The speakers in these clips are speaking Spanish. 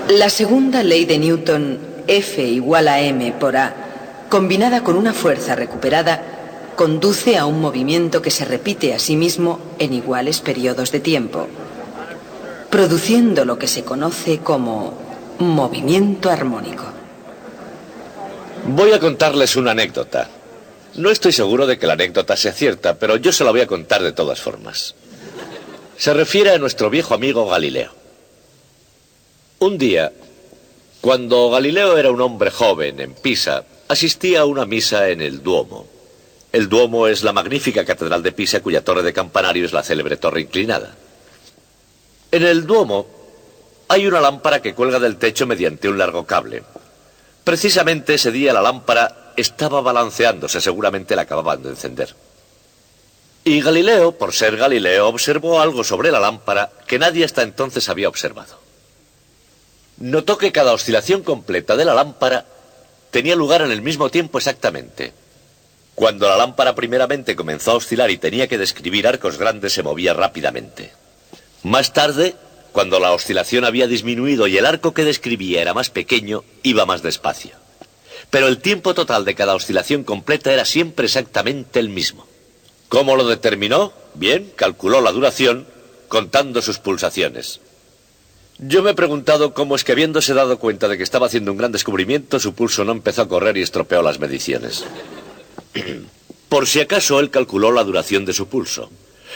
La segunda ley de Newton, F igual a m por a, combinada con una fuerza recuperada, conduce a un movimiento que se repite a sí mismo en iguales periodos de tiempo, produciendo lo que se conoce como movimiento armónico. Voy a contarles una anécdota. No estoy seguro de que la anécdota sea cierta, pero yo se la voy a contar de todas formas. Se refiere a nuestro viejo amigo Galileo. Un día, cuando Galileo era un hombre joven en Pisa, asistía a una misa en el Duomo. El Duomo es la magnífica catedral de Pisa, cuya torre de campanario es la célebre torre inclinada. En el Duomo hay una lámpara que cuelga del techo mediante un largo cable. Precisamente ese día la lámpara estaba balanceándose, seguramente la acababan de encender. Y Galileo, por ser Galileo, observó algo sobre la lámpara que nadie hasta entonces había observado. Notó que cada oscilación completa de la lámpara tenía lugar en el mismo tiempo exactamente. Cuando la lámpara primeramente comenzó a oscilar y tenía que describir arcos grandes, se movía rápidamente. Más tarde, cuando la oscilación había disminuido y el arco que describía era más pequeño, iba más despacio. Pero el tiempo total de cada oscilación completa era siempre exactamente el mismo. ¿Cómo lo determinó? Bien, calculó la duración contando sus pulsaciones. Yo me he preguntado cómo es que, habiéndose dado cuenta de que estaba haciendo un gran descubrimiento, su pulso no empezó a correr y estropeó las mediciones. Por si acaso, él calculó la duración de su pulso.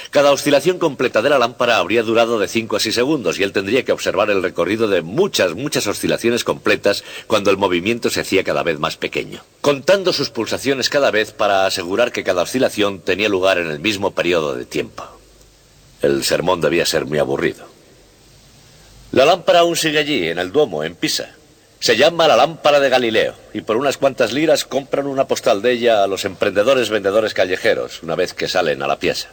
Cada oscilación completa de la lámpara habría durado de 5 a 6 segundos y él tendría que observar el recorrido de muchas oscilaciones completas cuando el movimiento se hacía cada vez más pequeño, contando sus pulsaciones cada vez para asegurar que cada oscilación tenía lugar en el mismo periodo de tiempo. El sermón debía ser muy aburrido. La lámpara aún sigue allí, en el Duomo, en Pisa. Se llama la lámpara de Galileo y por unas cuantas liras compran una postal de ella a los emprendedores vendedores callejeros una vez que salen a la piazza.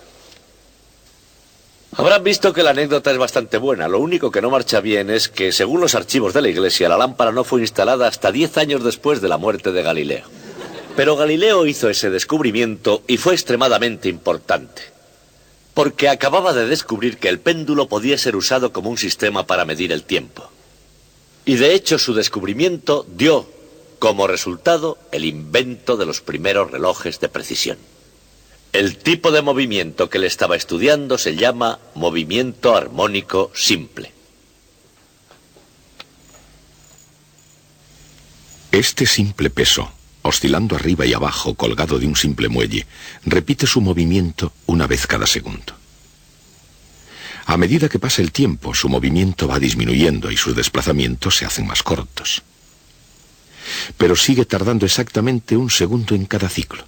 Habrán visto que la anécdota es bastante buena. Lo único que no marcha bien es que, según los archivos de la iglesia, la lámpara no fue instalada hasta 10 años después de la muerte de Galileo. Pero Galileo hizo ese descubrimiento y fue extremadamente importante, porque acababa de descubrir que el péndulo podía ser usado como un sistema para medir el tiempo. Y de hecho su descubrimiento dio como resultado el invento de los primeros relojes de precisión. El tipo de movimiento que él estaba estudiando se llama movimiento armónico simple. Este simple peso, oscilando arriba y abajo colgado de un simple muelle, repite su movimiento una vez cada segundo. A medida que pasa el tiempo, su movimiento va disminuyendo y sus desplazamientos se hacen más cortos. Pero sigue tardando exactamente 1 segundo en cada ciclo.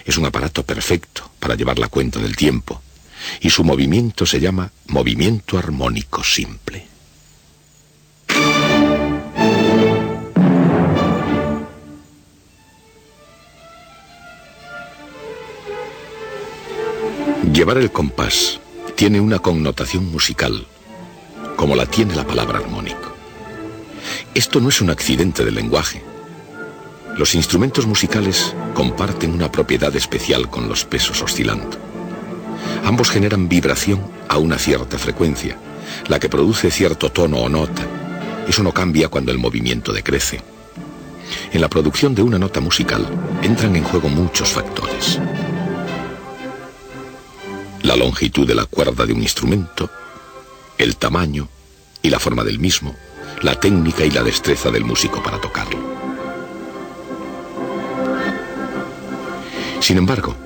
Es un aparato perfecto para llevar la cuenta del tiempo, y su movimiento se llama movimiento armónico simple. Llevar el compás tiene una connotación musical, como la tiene la palabra armónico. Esto no es un accidente del lenguaje. Los instrumentos musicales comparten una propiedad especial con los pesos oscilando. Ambos generan vibración a una cierta frecuencia, la que produce cierto tono o nota. Eso no cambia cuando el movimiento decrece. En la producción de una nota musical entran en juego muchos factores. La longitud de la cuerda de un instrumento, el tamaño y la forma del mismo, la técnica y la destreza del músico para tocarlo. Sin embargo,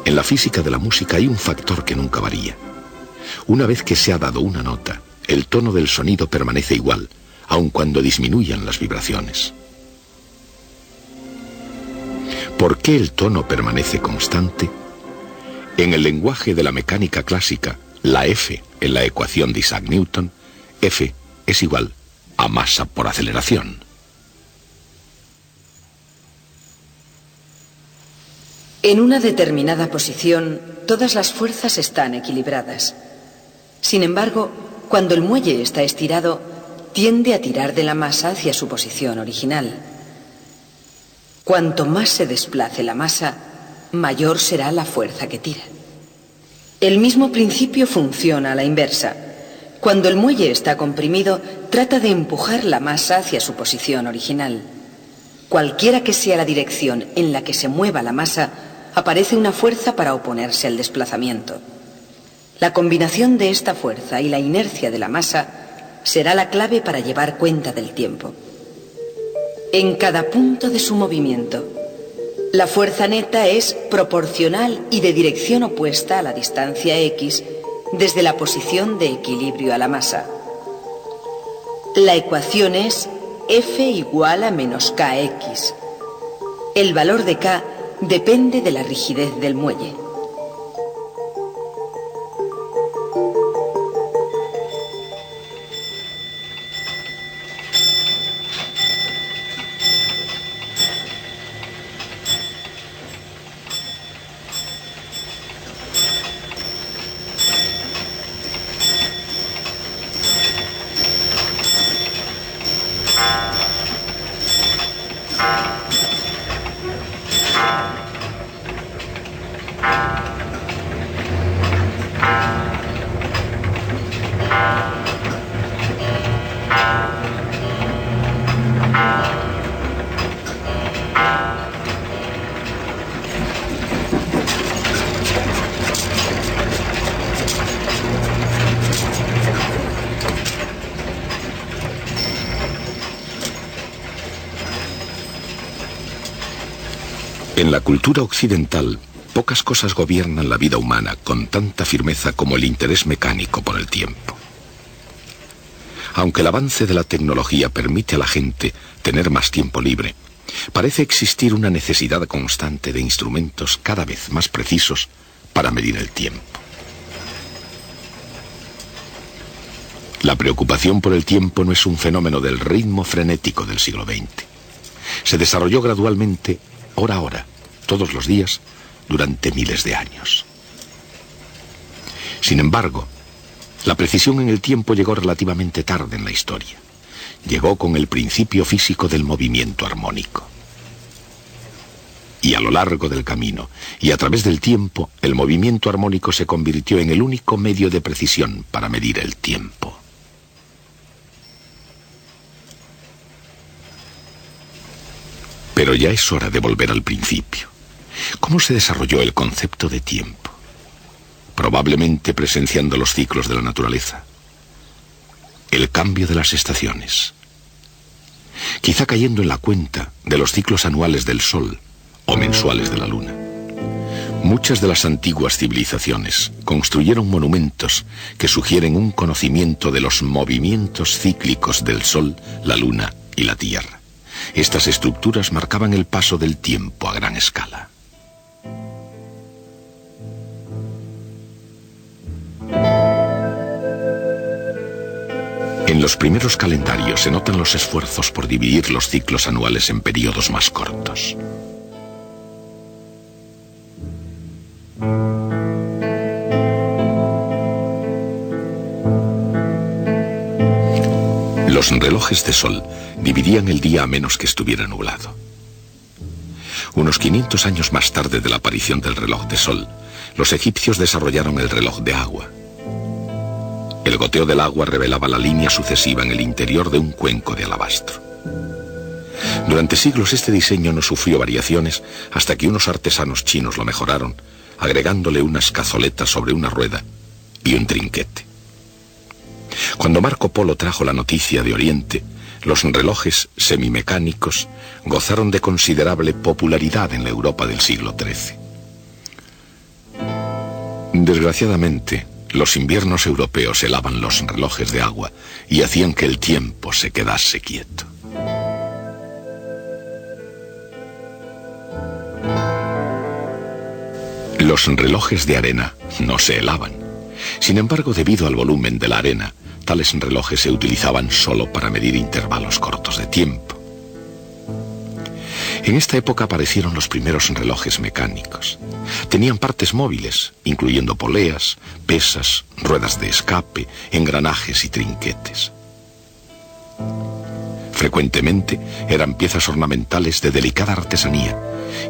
en la física de la música hay un factor que nunca varía. Una vez que se ha dado una nota, el tono del sonido permanece igual, aun cuando disminuyan las vibraciones. ¿Por qué el tono permanece constante? En el lenguaje de la mecánica clásica, la F en la ecuación de Isaac Newton, F es igual a masa por aceleración. En una determinada posición, todas las fuerzas están equilibradas. Sin embargo, cuando el muelle está estirado, tiende a tirar de la masa hacia su posición original. Cuanto más se desplace la masa, mayor será la fuerza que tira. El mismo principio funciona a la inversa. Cuando el muelle está comprimido, trata de empujar la masa hacia su posición original. Cualquiera que sea la dirección en la que se mueva la masa, aparece una fuerza para oponerse al desplazamiento. La combinación de esta fuerza y la inercia de la masa será la clave para llevar cuenta del tiempo. En cada punto de su movimiento, la fuerza neta es proporcional y de dirección opuesta a la distancia x desde la posición de equilibrio a la masa. La ecuación es F igual a menos kx. El valor de k depende de la rigidez del muelle. En la cultura occidental, pocas cosas gobiernan la vida humana con tanta firmeza como el interés mecánico por el tiempo. Aunque el avance de la tecnología permite a la gente tener más tiempo libre, parece existir una necesidad constante de instrumentos cada vez más precisos para medir el tiempo. La preocupación por el tiempo no es un fenómeno del ritmo frenético del siglo XX. Se desarrolló gradualmente, hora a hora, todos los días, durante miles de años. Sin embargo, la precisión en el tiempo llegó relativamente tarde en la historia. Llegó con el principio físico del movimiento armónico. Y a lo largo del camino, y a través del tiempo, el movimiento armónico se convirtió en el único medio de precisión para medir el tiempo. Pero ya es hora de volver al principio. ¿Cómo se desarrolló el concepto de tiempo? Probablemente presenciando los ciclos de la naturaleza. El cambio de las estaciones. Quizá cayendo en la cuenta de los ciclos anuales del Sol o mensuales de la Luna. Muchas de las antiguas civilizaciones construyeron monumentos que sugieren un conocimiento de los movimientos cíclicos del Sol, la Luna y la Tierra. Estas estructuras marcaban el paso del tiempo a gran escala. En los primeros calendarios se notan los esfuerzos por dividir los ciclos anuales en periodos más cortos. Los relojes de sol dividían el día a menos que estuviera nublado. Unos 500 años más tarde de la aparición del reloj de sol, los egipcios desarrollaron el reloj de agua. El goteo del agua revelaba la línea sucesiva en el interior de un cuenco de alabastro. Durante siglos este diseño no sufrió variaciones hasta que unos artesanos chinos lo mejoraron, agregándole unas cazoletas sobre una rueda y un trinquete. Cuando Marco Polo trajo la noticia de Oriente, los relojes semimecánicos gozaron de considerable popularidad en la Europa del siglo XIII. Desgraciadamente, los inviernos europeos helaban los relojes de agua y hacían que el tiempo se quedase quieto. Los relojes de arena no se helaban. Sin embargo, debido al volumen de la arena, tales relojes se utilizaban solo para medir intervalos cortos de tiempo. En esta época aparecieron los primeros relojes mecánicos. Tenían partes móviles, incluyendo poleas, pesas, ruedas de escape, engranajes y trinquetes. Frecuentemente eran piezas ornamentales de delicada artesanía,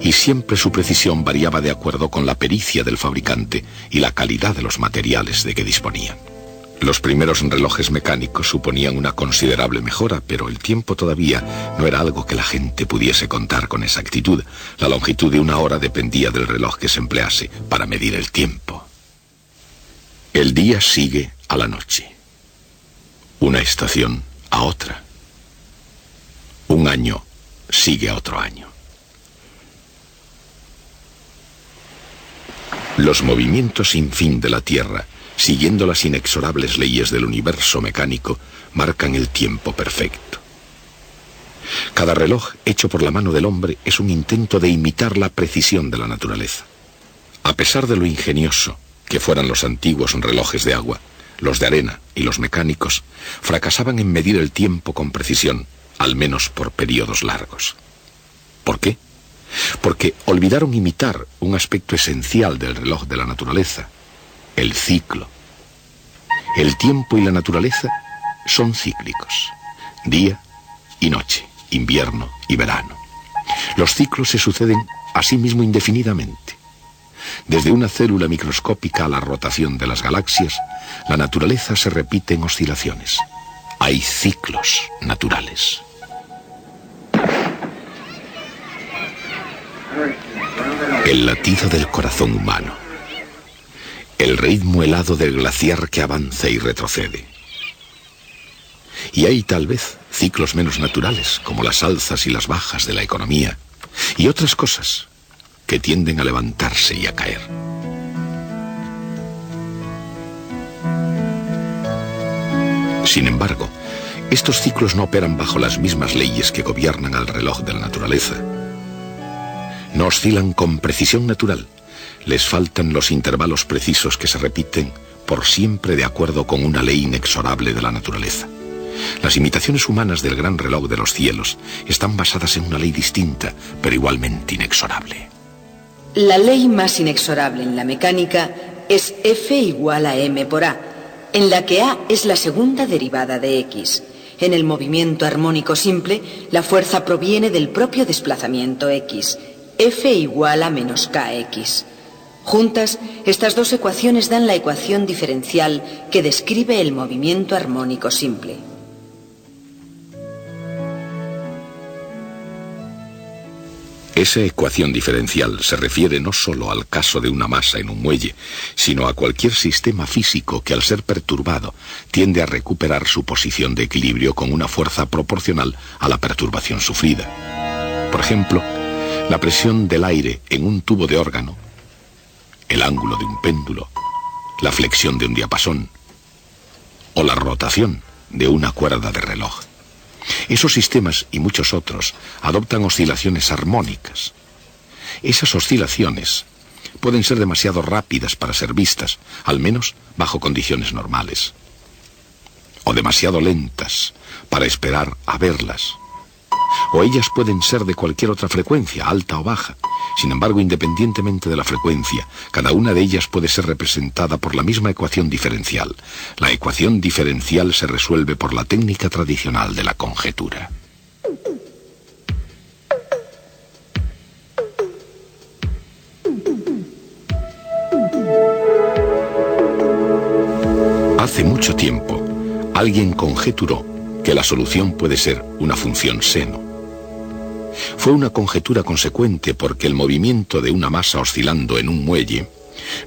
y siempre su precisión variaba de acuerdo con la pericia del fabricante y la calidad de los materiales de que disponían. Los primeros relojes mecánicos suponían una considerable mejora, pero el tiempo todavía no era algo que la gente pudiese contar con exactitud. La longitud de una hora dependía del reloj que se emplease para medir el tiempo. El día sigue a la noche. Una estación a otra. Un año sigue a otro año. Los movimientos sin fin de la Tierra, siguiendo las inexorables leyes del universo mecánico, marcan el tiempo perfecto. Cada reloj hecho por la mano del hombre es un intento de imitar la precisión de la naturaleza. A pesar de lo ingenioso que fueran los antiguos relojes de agua, los de arena y los mecánicos fracasaban en medir el tiempo con precisión, al menos por periodos largos. ¿Por qué? Porque olvidaron imitar un aspecto esencial del reloj de la naturaleza, el ciclo. El tiempo y la naturaleza son cíclicos, día y noche, invierno y verano. Los ciclos se suceden a sí mismo indefinidamente. Desde una célula microscópica a la rotación de las galaxias, la naturaleza se repite en oscilaciones. Hay ciclos naturales. El latido del corazón humano. El ritmo helado del glaciar que avanza y retrocede. Y hay tal vez ciclos menos naturales, como las alzas y las bajas de la economía, y otras cosas que tienden a levantarse y a caer. Sin embargo, estos ciclos no operan bajo las mismas leyes que gobiernan al reloj de la naturaleza. No oscilan con precisión natural. Les faltan los intervalos precisos que se repiten por siempre de acuerdo con una ley inexorable de la naturaleza. Las imitaciones humanas del gran reloj de los cielos están basadas en una ley distinta, pero igualmente inexorable. La ley más inexorable en la mecánica es F igual a m por a, en la que a es la segunda derivada de x. En el movimiento armónico simple, la fuerza proviene del propio desplazamiento x. F igual a menos kx. Juntas, estas dos ecuaciones dan la ecuación diferencial que describe el movimiento armónico simple. Esa ecuación diferencial se refiere no solo al caso de una masa en un muelle, sino a cualquier sistema físico que al ser perturbado tiende a recuperar su posición de equilibrio con una fuerza proporcional a la perturbación sufrida. Por ejemplo, la presión del aire en un tubo de órgano, el ángulo de un péndulo, la flexión de un diapasón o la rotación de una cuerda de reloj. Esos sistemas y muchos otros adoptan oscilaciones armónicas. Esas oscilaciones pueden ser demasiado rápidas para ser vistas, al menos bajo condiciones normales, o demasiado lentas para esperar a verlas. O ellas pueden ser de cualquier otra frecuencia, alta o baja. Sin embargo, independientemente de la frecuencia, cada una de ellas puede ser representada por la misma ecuación diferencial. La ecuación diferencial se resuelve por la técnica tradicional de la conjetura. Hace mucho tiempo, alguien conjeturó que la solución puede ser una función seno. Fue una conjetura consecuente porque el movimiento de una masa oscilando en un muelle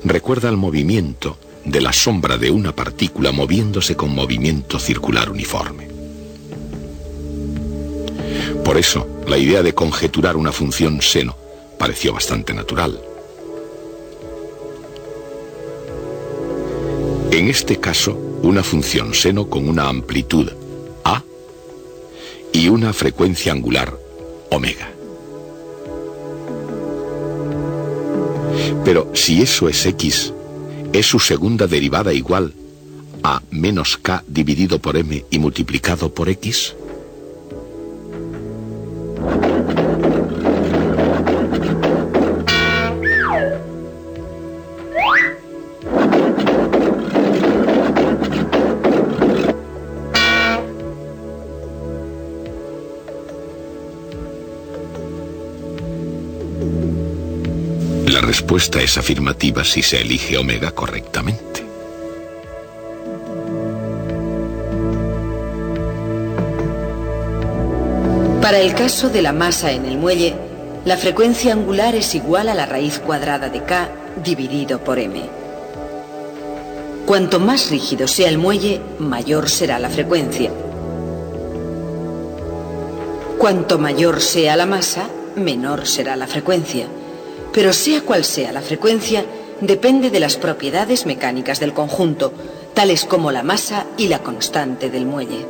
recuerda al movimiento de la sombra de una partícula moviéndose con movimiento circular uniforme. Por eso, la idea de conjeturar una función seno pareció bastante natural. En este caso, una función seno con una amplitud a y una frecuencia angular omega. Pero si eso es x, ¿es su segunda derivada igual a menos k dividido por m y multiplicado por x? La respuesta es afirmativa si se elige omega correctamente. Para el caso de la masa en el muelle, la frecuencia angular es igual a la raíz cuadrada de K dividido por M. Cuanto más rígido sea el muelle, mayor será la frecuencia. Cuanto mayor sea la masa, menor será la frecuencia. Pero sea cual sea la frecuencia, depende de las propiedades mecánicas del conjunto, tales como la masa y la constante del muelle.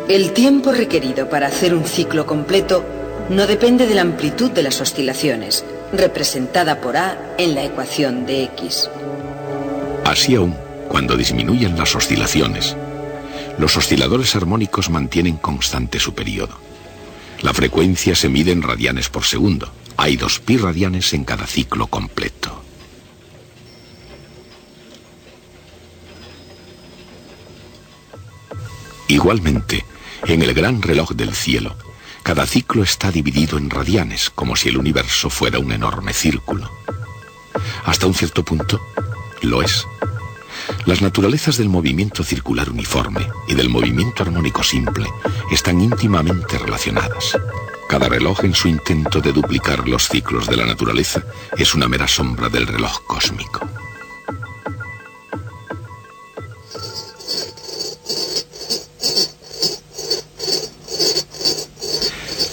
El tiempo requerido para hacer un ciclo completo no depende de la amplitud de las oscilaciones, representada por A en la ecuación de X. Así aún, cuando disminuyen las oscilaciones, los osciladores armónicos mantienen constante su periodo. La frecuencia se mide en radianes por segundo. Hay 2 pi radianes en cada ciclo completo. Igualmente, en el gran reloj del cielo, cada ciclo está dividido en radianes, como si el universo fuera un enorme círculo. Hasta un cierto punto, lo es. Las naturalezas del movimiento circular uniforme y del movimiento armónico simple están íntimamente relacionadas. Cada reloj, en su intento de duplicar los ciclos de la naturaleza, es una mera sombra del reloj cósmico.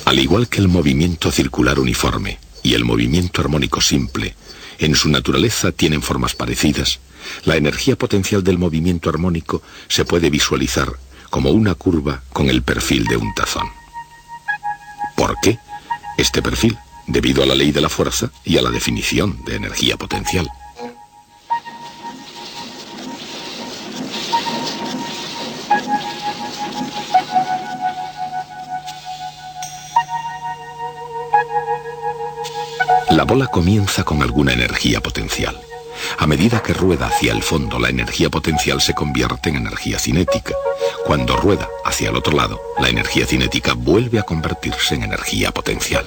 Al igual que el movimiento circular uniforme y el movimiento armónico simple, en su naturaleza tienen formas parecidas, la energía potencial del movimiento armónico se puede visualizar como una curva con el perfil de un tazón. ¿Por qué? Este perfil, debido a la ley de la fuerza y a la definición de energía potencial. La bola comienza con alguna energía potencial. A medida que rueda hacia el fondo, la energía potencial se convierte en energía cinética. Cuando rueda hacia el otro lado, la energía cinética vuelve a convertirse en energía potencial.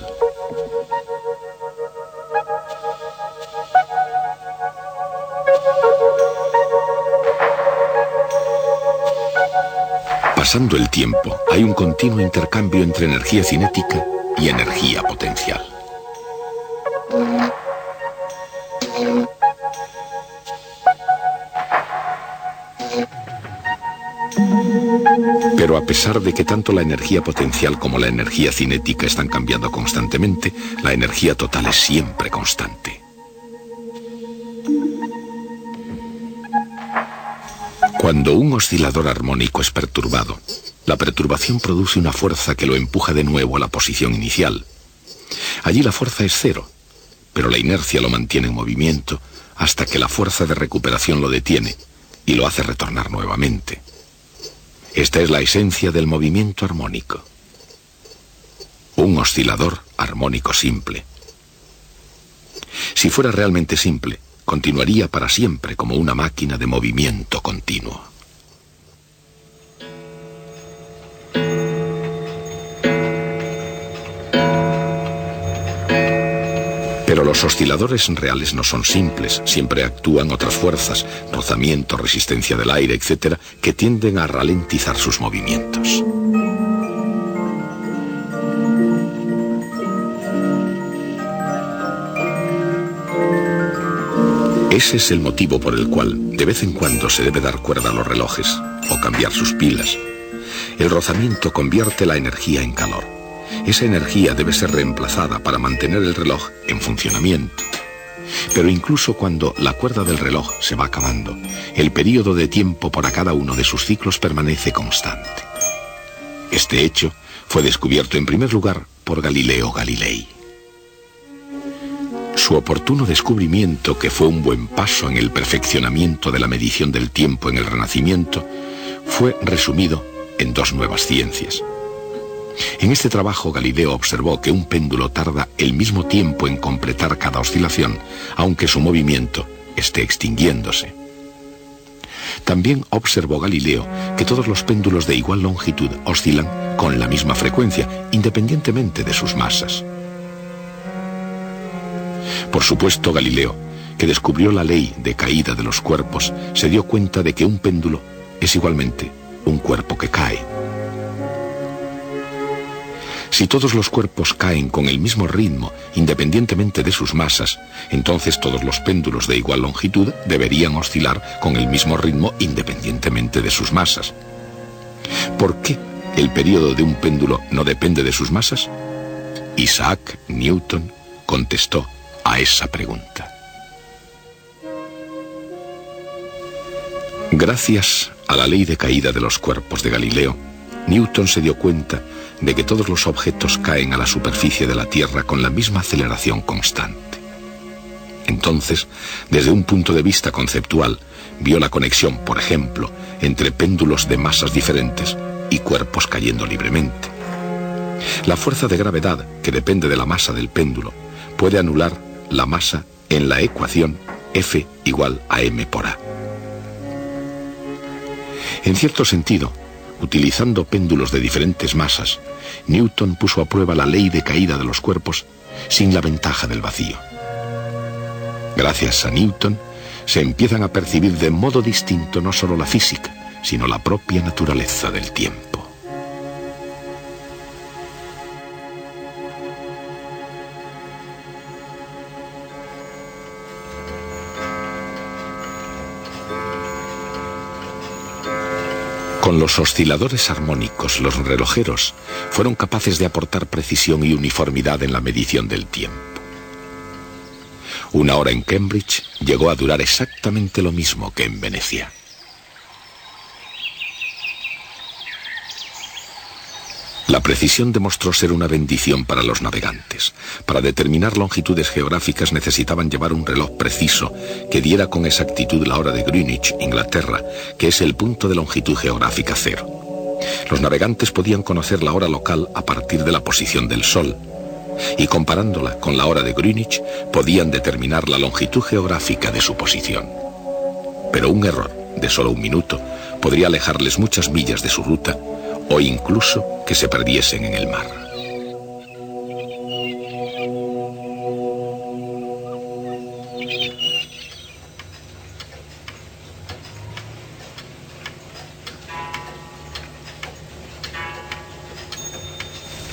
Pasando el tiempo, hay un continuo intercambio entre energía cinética y energía potencial. Pero a pesar de que tanto la energía potencial como la energía cinética están cambiando constantemente, la energía total es siempre constante. Cuando un oscilador armónico es perturbado, la perturbación produce una fuerza que lo empuja de nuevo a la posición inicial. Allí la fuerza es cero, pero la inercia lo mantiene en movimiento hasta que la fuerza de recuperación lo detiene y lo hace retornar nuevamente. Esta es la esencia del movimiento armónico. Un oscilador armónico simple. Si fuera realmente simple, continuaría para siempre como una máquina de movimiento continuo. Pero los osciladores reales no son simples, siempre actúan otras fuerzas, rozamiento, resistencia del aire, etc., que tienden a ralentizar sus movimientos. Ese es el motivo por el cual de vez en cuando se debe dar cuerda a los relojes o cambiar sus pilas. El rozamiento convierte la energía en calor. Esa energía debe ser reemplazada para mantener el reloj en funcionamiento. Pero incluso cuando la cuerda del reloj se va acabando, el período de tiempo para cada uno de sus ciclos permanece constante. Este hecho fue descubierto en primer lugar por Galileo Galilei. Su oportuno descubrimiento, que fue un buen paso en el perfeccionamiento de la medición del tiempo en el Renacimiento, fue resumido en dos nuevas ciencias. En este trabajo Galileo observó que un péndulo tarda el mismo tiempo en completar cada oscilación, aunque su movimiento esté extinguiéndose. También observó Galileo que todos los péndulos de igual longitud oscilan con la misma frecuencia, independientemente de sus masas. Por supuesto, Galileo, que descubrió la ley de caída de los cuerpos, se dio cuenta de que un péndulo es igualmente un cuerpo que cae. Si todos los cuerpos caen con el mismo ritmo, independientemente de sus masas, entonces todos los péndulos de igual longitud deberían oscilar con el mismo ritmo independientemente de sus masas. ¿Por qué el período de un péndulo no depende de sus masas? Isaac Newton contestó a esa pregunta. Gracias a la ley de caída de los cuerpos de Galileo, Newton se dio cuenta de que todos los objetos caen a la superficie de la Tierra con la misma aceleración constante. Entonces, desde un punto de vista conceptual, vio la conexión, por ejemplo, entre péndulos de masas diferentes y cuerpos cayendo libremente. La fuerza de gravedad, que depende de la masa del péndulo, puede anular la masa en la ecuación F igual a m por A. En cierto sentido, utilizando péndulos de diferentes masas, Newton puso a prueba la ley de caída de los cuerpos sin la ventaja del vacío. Gracias a Newton, se empiezan a percibir de modo distinto no solo la física, sino la propia naturaleza del tiempo. Con los osciladores armónicos, los relojeros fueron capaces de aportar precisión y uniformidad en la medición del tiempo. Una hora en Cambridge llegó a durar exactamente lo mismo que en Venecia. La precisión demostró ser una bendición para los navegantes. Para determinar longitudes geográficas necesitaban llevar un reloj preciso que diera con exactitud la hora de Greenwich, Inglaterra, que es el punto de longitud geográfica cero. Los navegantes podían conocer la hora local a partir de la posición del Sol, y comparándola con la hora de Greenwich podían determinar la longitud geográfica de su posición. Pero un error de solo un minuto podría alejarles muchas millas de su ruta o incluso que se perdiesen en el mar.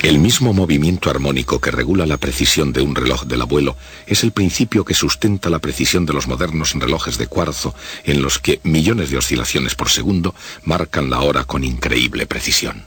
El mismo movimiento armónico que regula la precisión de un reloj del abuelo es el principio que sustenta la precisión de los modernos relojes de cuarzo, en los que millones de oscilaciones por segundo marcan la hora con increíble precisión.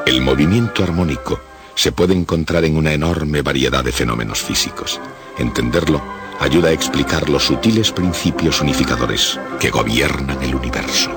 El movimiento armónico se puede encontrar en una enorme variedad de fenómenos físicos. Entenderlo ayuda a explicar los sutiles principios unificadores que gobiernan el universo.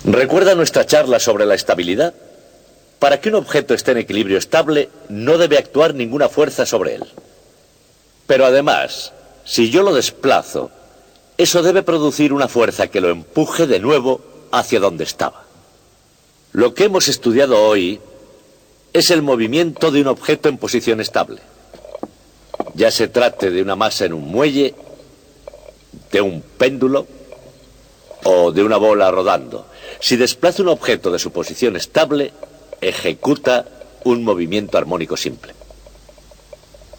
¿Recuerda nuestra charla sobre la estabilidad? Para que un objeto esté en equilibrio estable, no debe actuar ninguna fuerza sobre él. Pero además, si yo lo desplazo, eso debe producir una fuerza que lo empuje de nuevo hacia donde estaba. Lo que hemos estudiado hoy es el movimiento de un objeto en posición estable. Ya se trate de una masa en un muelle, de un péndulo o de una bola rodando. Si desplaza un objeto de su posición estable, ejecuta un movimiento armónico simple.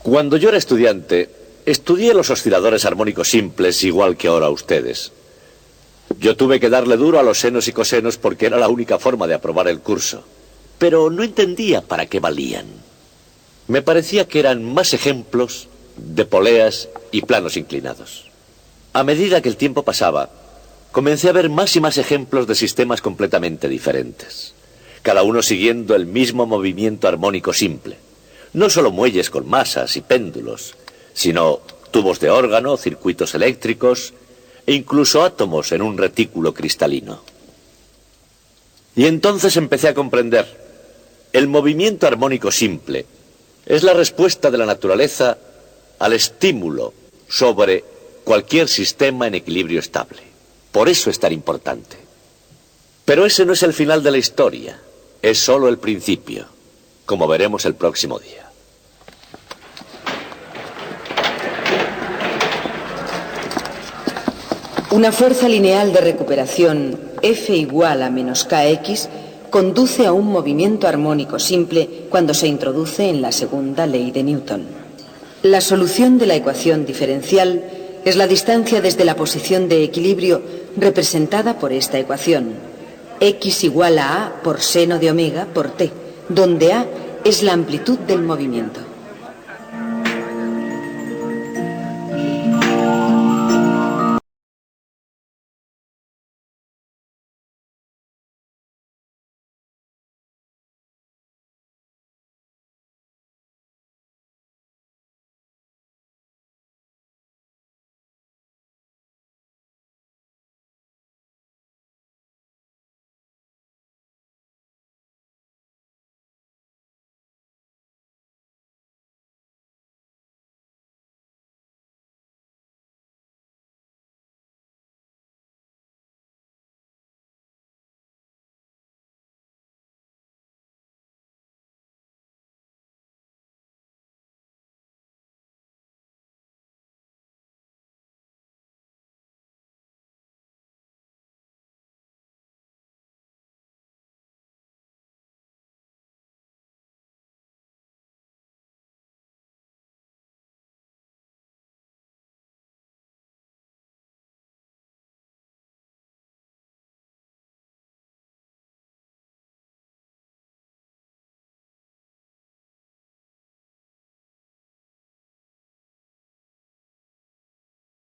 Cuando yo era estudiante, estudié los osciladores armónicos simples igual que ahora ustedes. Yo tuve que darle duro a los senos y cosenos porque era la única forma de aprobar el curso. Pero no entendía para qué valían. Me parecía que eran más ejemplos de poleas y planos inclinados. A medida que el tiempo pasaba, comencé a ver más y más ejemplos de sistemas completamente diferentes, cada uno siguiendo el mismo movimiento armónico simple. No solo muelles con masas y péndulos, sino tubos de órgano, circuitos eléctricos e incluso átomos en un retículo cristalino. Y entonces empecé a comprender. El movimiento armónico simple es la respuesta de la naturaleza al estímulo sobre cualquier sistema en equilibrio estable. Por eso es tan importante. Pero ese no es el final de la historia, es solo el principio, como veremos el próximo día. Una fuerza lineal de recuperación F igual a menos kx conduce a un movimiento armónico simple cuando se introduce en la segunda ley de Newton. La solución de la ecuación diferencial es la distancia desde la posición de equilibrio representada por esta ecuación, x igual a por seno de omega por t, donde a es la amplitud del movimiento.